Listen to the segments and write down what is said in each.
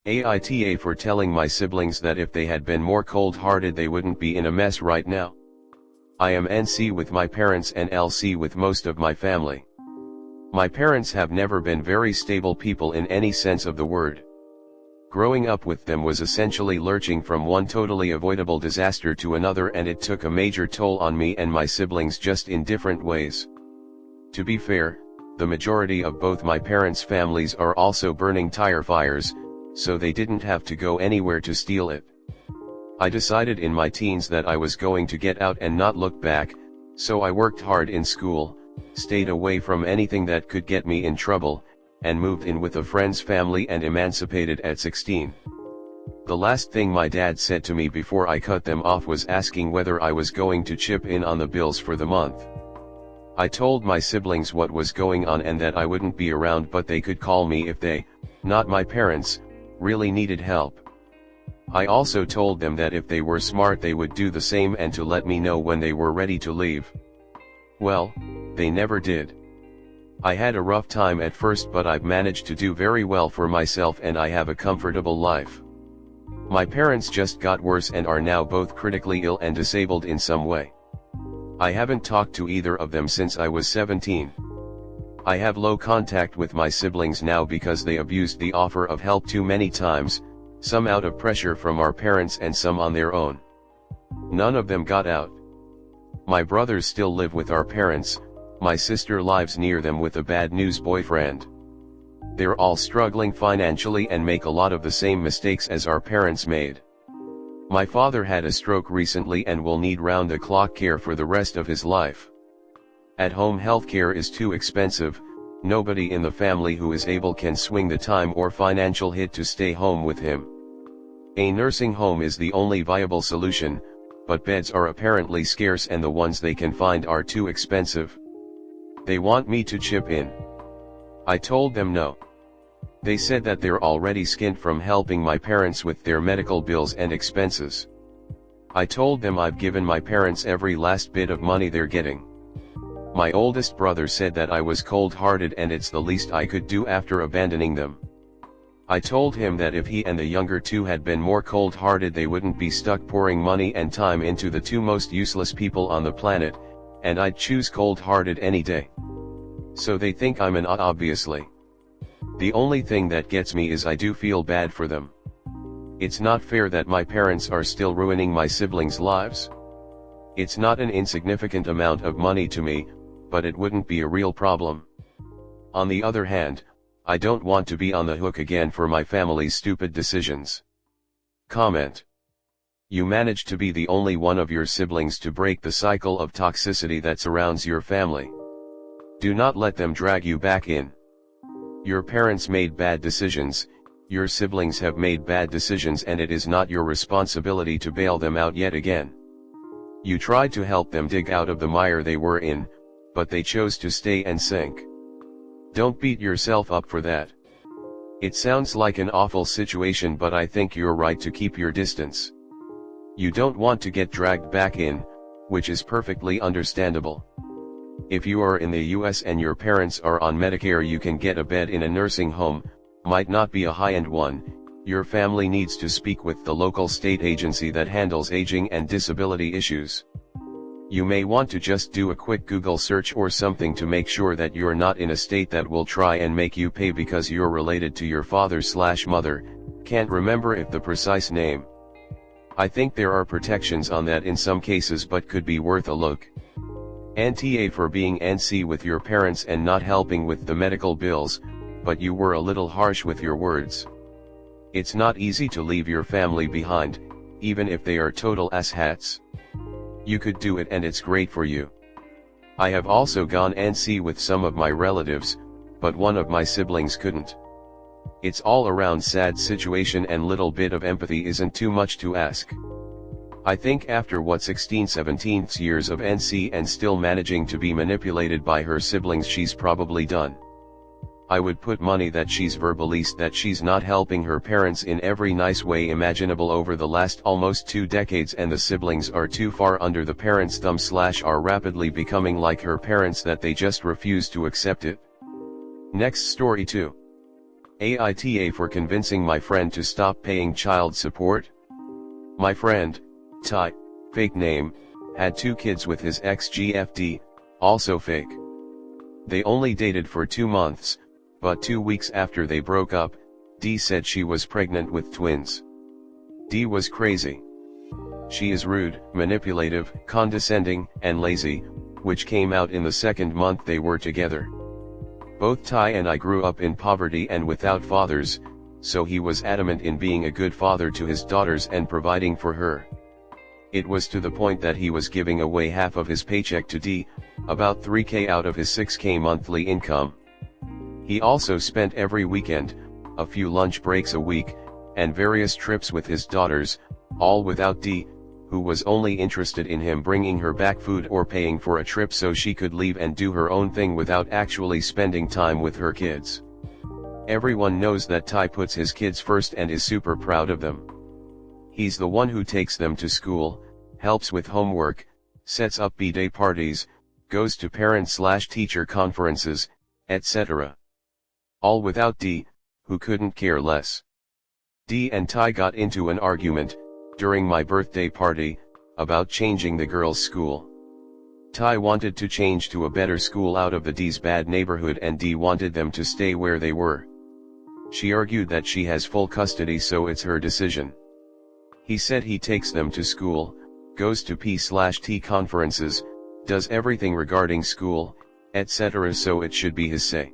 AITA for telling my siblings that if they had been more cold-hearted they wouldn't be in a mess right now. I am NC with my parents and LC with most of my family. My parents have never been very stable people in any sense of the word. Growing up with them was essentially lurching from one totally avoidable disaster to another, and it took a major toll on me and my siblings, just in different ways. To be fair, the majority of both my parents' families are also burning tire fires, so they didn't have to go anywhere to steal it. I decided in my teens that I was going to get out and not look back, so I worked hard in school, stayed away from anything that could get me in trouble, and moved in with a friend's family and emancipated at 16. The last thing my dad said to me before I cut them off was asking whether I was going to chip in on the bills for the month. I told my siblings what was going on and that I wouldn't be around, but they could call me if they, not my parents, really needed help. I also told them that if they were smart they would do the same and to let me know when they were ready to leave. Well, they never did. I had a rough time at first, but I've managed to do very well for myself and I have a comfortable life. My parents just got worse and are now both critically ill and disabled in some way. I haven't talked to either of them since I was 17. I have low contact with my siblings now because they abused the offer of help too many times, some out of pressure from our parents and some on their own. None of them got out. My brothers still live with our parents, my sister lives near them with a bad news boyfriend. They're all struggling financially and make a lot of the same mistakes as our parents made. My father had a stroke recently and will need round-the-clock care for the rest of his life. At-home healthcare is too expensive, nobody in the family who is able can swing the time or financial hit to stay home with him. A nursing home is the only viable solution, but beds are apparently scarce and the ones they can find are too expensive. They want me to chip in. I told them no. They said that they're already skint from helping my parents with their medical bills and expenses. I told them I've given my parents every last bit of money they're getting. My oldest brother said that I was cold-hearted and it's the least I could do after abandoning them. I told him that if he and the younger two had been more cold-hearted they wouldn't be stuck pouring money and time into the two most useless people on the planet, and I'd choose cold-hearted any day. So they think I'm an odd, obviously. The only thing that gets me is I do feel bad for them. It's not fair that my parents are still ruining my siblings' lives. It's not an insignificant amount of money to me, but it wouldn't be a real problem. On the other hand, I don't want to be on the hook again for my family's stupid decisions. Comment. You managed to be the only one of your siblings to break the cycle of toxicity that surrounds your family. Do not let them drag you back in. Your parents made bad decisions, your siblings have made bad decisions, and it is not your responsibility to bail them out yet again. You tried to help them dig out of the mire they were in, but they chose to stay and sink. Don't beat yourself up for that. It sounds like an awful situation, but I think you're right to keep your distance. You don't want to get dragged back in, which is perfectly understandable. If you are in the US and your parents are on Medicare, you can get a bed in a nursing home, might not be a high-end one. Your family needs to speak with the local state agency that handles aging and disability issues. You may want to just do a quick Google search or something to make sure that you're not in a state that will try and make you pay because you're related to your father/mother, can't remember if the precise name. I think there are protections on that in some cases, but could be worth a look. NTA for being NC with your parents and not helping with the medical bills, but you were a little harsh with your words. It's not easy to leave your family behind, even if they are total asshats. You could do it and it's great for you. I have also gone NC with some of my relatives, but one of my siblings couldn't. It's all around sad situation and little bit of empathy isn't too much to ask. I think after what 16-17 years of NC and still managing to be manipulated by her siblings, she's probably done. I would put money that she's verbalist that she's not helping her parents in every nice way imaginable over the last almost 2 decades, and the siblings are too far under the parents' thumb / are rapidly becoming like her parents that they just refuse to accept it. Next story 2. AITA for convincing my friend to stop paying child support. My friend, Ty, fake name, had 2 kids with his ex-GFD, also fake. They only dated for 2 months, but 2 weeks after they broke up, D said she was pregnant with twins. D was crazy. She is rude, manipulative, condescending, and lazy, which came out in the 2nd month they were together. Both Ty and I grew up in poverty and without fathers, so he was adamant in being a good father to his daughters and providing for her. It was to the point that he was giving away half of his paycheck to D, about $3K out of his $6K monthly income. He also spent every weekend, a few lunch breaks a week, and various trips with his daughters, all without D, who was only interested in him bringing her back food or paying for a trip so she could leave and do her own thing without actually spending time with her kids. Everyone knows that Ty puts his kids first and is super proud of them. He's the one who takes them to school, helps with homework, sets up B-day parties, goes to parent/teacher conferences, etc. All without D, who couldn't care less. D and Ty got into an argument, during my birthday party, about changing the girls' school. Ty wanted to change to a better school out of the D's bad neighborhood and D wanted them to stay where they were. She argued that she has full custody so it's her decision. He said he takes them to school, goes to P/T conferences, does everything regarding school, etc. so it should be his say.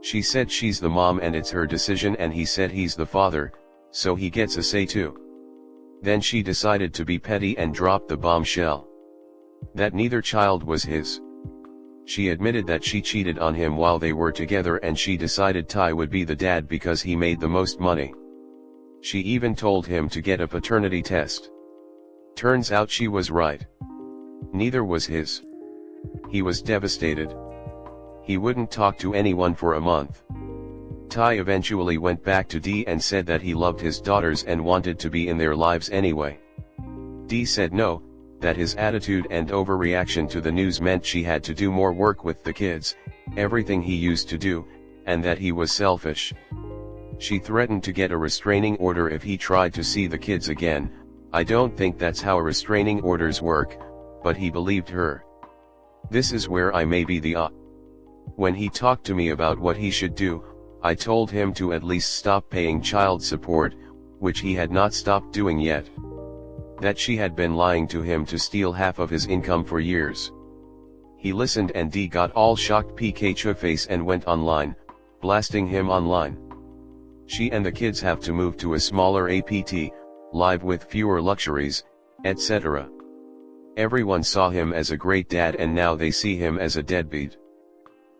She said she's the mom and it's her decision and he said he's the father, so he gets a say too. Then she decided to be petty and dropped the bombshell that neither child was his. She admitted that she cheated on him while they were together and she decided Ty would be the dad because he made the most money. She even told him to get a paternity test. Turns out she was right. Neither was his. He was devastated. He wouldn't talk to anyone for a month. Ty eventually went back to D and said that he loved his daughters and wanted to be in their lives anyway. D said no, that his attitude and overreaction to the news meant she had to do more work with the kids, everything he used to do, and that he was selfish. She threatened to get a restraining order if he tried to see the kids again. I don't think that's how restraining orders work, but he believed her. This is where I may be the odd. When he talked to me about what he should do, I told him to at least stop paying child support, which he had not stopped doing yet. That she had been lying to him to steal half of his income for years. He listened and D got all shocked PK face and went online, blasting him online. She and the kids have to move to a smaller APT, live with fewer luxuries, etc. Everyone saw him as a great dad and now they see him as a deadbeat.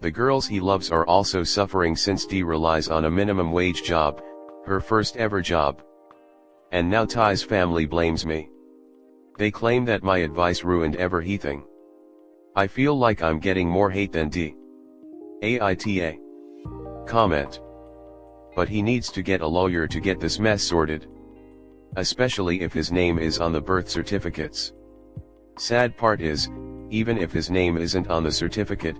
The girls he loves are also suffering since D relies on a minimum wage job, her first ever job. And now Ty's family blames me. They claim that my advice ruined everything. I feel like I'm getting more hate than D. AITA. Comment. But he needs to get a lawyer to get this mess sorted. Especially if his name is on the birth certificates. Sad part is, even if his name isn't on the certificate,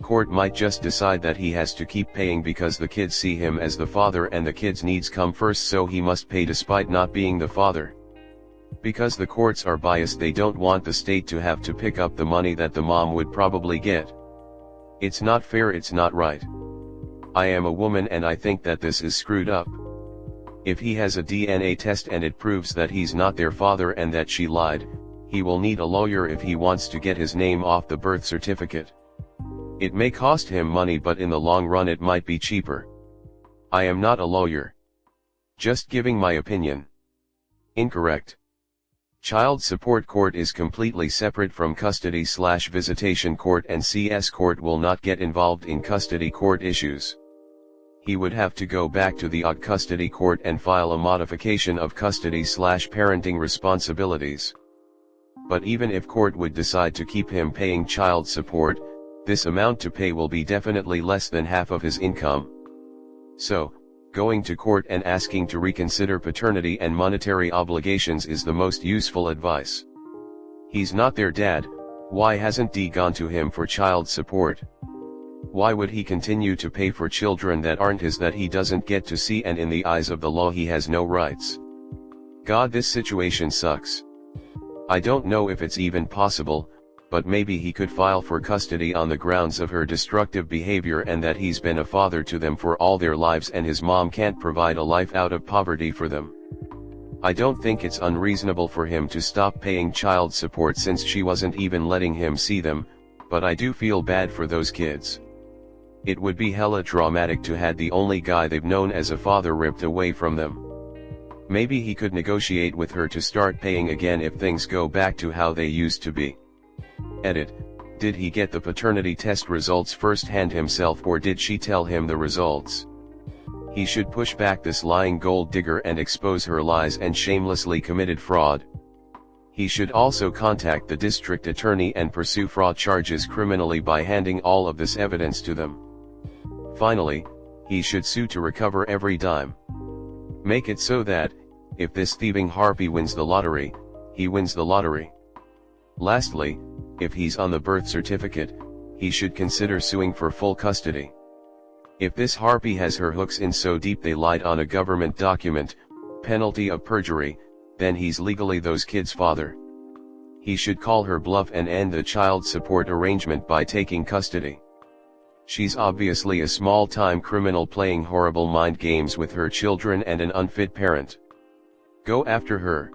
court might just decide that he has to keep paying because the kids see him as the father and the kids' needs come first so he must pay despite not being the father. Because the courts are biased they don't want the state to have to pick up the money that the mom would probably get. It's not fair, it's not right. I am a woman and I think that this is screwed up. If he has a DNA test and it proves that he's not their father and that she lied, he will need a lawyer if he wants to get his name off the birth certificate. It may cost him money but in the long run it might be cheaper. I am not a lawyer. Just giving my opinion. Incorrect. Child support court is completely separate from custody/visitation court and CS court will not get involved in custody court issues. He would have to go back to the AITA custody court and file a modification of custody/parenting responsibilities. But even if court would decide to keep him paying child support, this amount to pay will be definitely less than half of his income. So, going to court and asking to reconsider paternity and monetary obligations is the most useful advice. He's not their dad, why hasn't D gone to him for child support? Why would he continue to pay for children that aren't his, that he doesn't get to see, and in the eyes of the law he has no rights? God, this situation sucks. I don't know if it's even possible, but maybe he could file for custody on the grounds of her destructive behavior and that he's been a father to them for all their lives and his mom can't provide a life out of poverty for them. I don't think it's unreasonable for him to stop paying child support since she wasn't even letting him see them, but I do feel bad for those kids. It would be hella traumatic to had the only guy they've known as a father ripped away from them. Maybe he could negotiate with her to start paying again if things go back to how they used to be. Edit. Did he get the paternity test results firsthand himself, or did she tell him the results? He should push back this lying gold digger and expose her lies and shamelessly committed fraud. He should also contact the district attorney and pursue fraud charges criminally by handing all of this evidence to them. Finally, he should sue to recover every dime. Make it so that, if this thieving harpy wins the lottery, he wins the lottery. Lastly, if he's on the birth certificate, he should consider suing for full custody. If this harpy has her hooks in so deep they lied on a government document, penalty of perjury, then he's legally those kids' father. He should call her bluff and end the child support arrangement by taking custody. She's obviously a small-time criminal playing horrible mind games with her children and an unfit parent. Go after her.